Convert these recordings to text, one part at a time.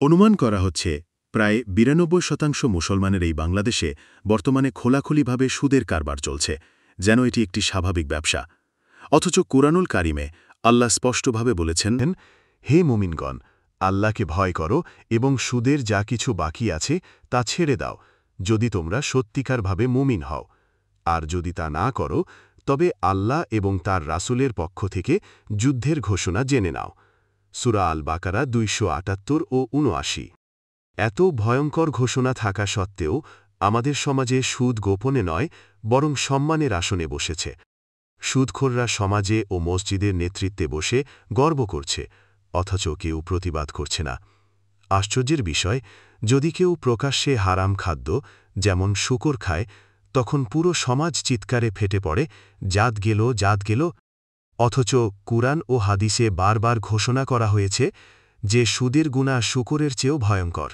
অনুমান করা হচ্ছে প্রায় ৯২% মুসলমানের এই বাংলাদেশে বর্তমানে খোলাখুলিভাবে সুদের কারবার চলছে, যেন এটি একটি স্বাভাবিক ব্যবসা। অথচ কুরআনুল কারিমে আল্লাহ স্পষ্টভাবে বলেছেন, হে মুমিনগণ, আল্লাহকে ভয় করো এবং সুদের যা কিছু বাকি আছে তা ছেড়ে দাও, যদি তোমরা সত্যিকারভাবে মুমিন হও। আর যদি তা না করো, তবে আল্লাহ এবং তার রাসূলের পক্ষ থেকে যুদ্ধের ঘোষণা জেনে নাও। সূরা আল বাকারা ২৭৮ ও ৭৯। এত ভয়ঙ্কর ঘোষণা থাকা সত্ত্বেও আমাদের সমাজে সুদ গোপনে নয়, বরং সম্মানের আসনে বসেছে। সুদখোররা সমাজে ও মসজিদের নেতৃত্বে বসে গর্ব করছে, অথচ কেউ প্রতিবাদ করছে না। আশ্চর্যের বিষয়, যদি কেউ প্রকাশ্যে হারাম খাদ্য যেমন শূকর খায়, তখন পুরো সমাজ চিৎকারে ফেটে পড়ে, জাত গেল, জাত গেল। অথচ কুরআন ও হাদিসে বারবার ঘোষণা করা হয়েছে যে সুদের গুনাহ শূকরের চেয়েও ভয়ঙ্কর।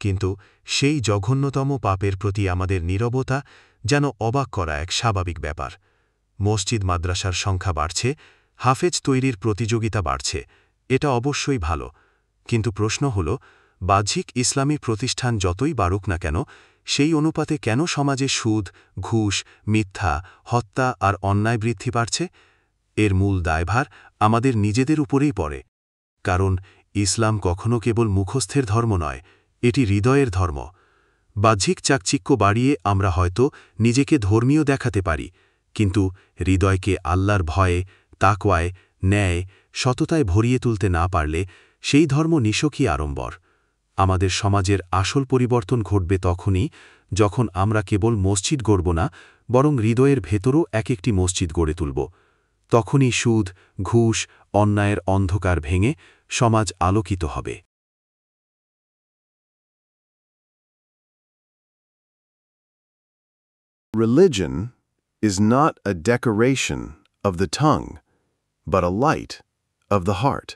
কিন্তু সেই জঘন্যতম পাপের প্রতি আমাদের নীরবতা যেন অবাক করা এক স্বাভাবিক ব্যাপার। মসজিদ মাদ্রাসার সংখ্যা বাড়ছে, হাফেজ তৈরির প্রতিযোগিতা বাড়ছে, এটা অবশ্যই ভালো। কিন্তু প্রশ্ন হল, বাহ্যিক ইসলামী প্রতিষ্ঠান যতই বাড়ুক না কেন, সেই অনুপাতে কেন সমাজে সুদ, ঘুষ, মিথ্যা, হত্যা আর অন্যায় বৃদ্ধি পাচ্ছে? এর মূল দায়ভার আমাদের নিজেদের উপরেই পড়ে। কারণ ইসলাম কখনো কেবল মুখস্থের ধর্ম নয়, এটি হৃদয়ের ধর্ম। বাহ্যিক চাকচিক্য বাড়িয়ে আমরা হয়তো নিজেকে ধর্মীয় দেখাতে পারি, কিন্তু হৃদয়কে আল্লাহর ভয়ে, তাকওয়ায়, ন্যায়, সততায় ভরিয়ে তুলতে না পারলে সেই ধর্ম নিছকই আড়ম্বর। আমাদের সমাজের আসল পরিবর্তন ঘটবে তখনই, যখন আমরা কেবল মসজিদ গড়ব না, বরং হৃদয়ের ভেতরও এক একটি মসজিদ গড়ে তুলব। তখনই সুদ, ঘুষ, অন্যায়ের অন্ধকার ভেঙে সমাজ আলোকিত হবে। Religion is not a decoration of the tongue, but a light of the heart.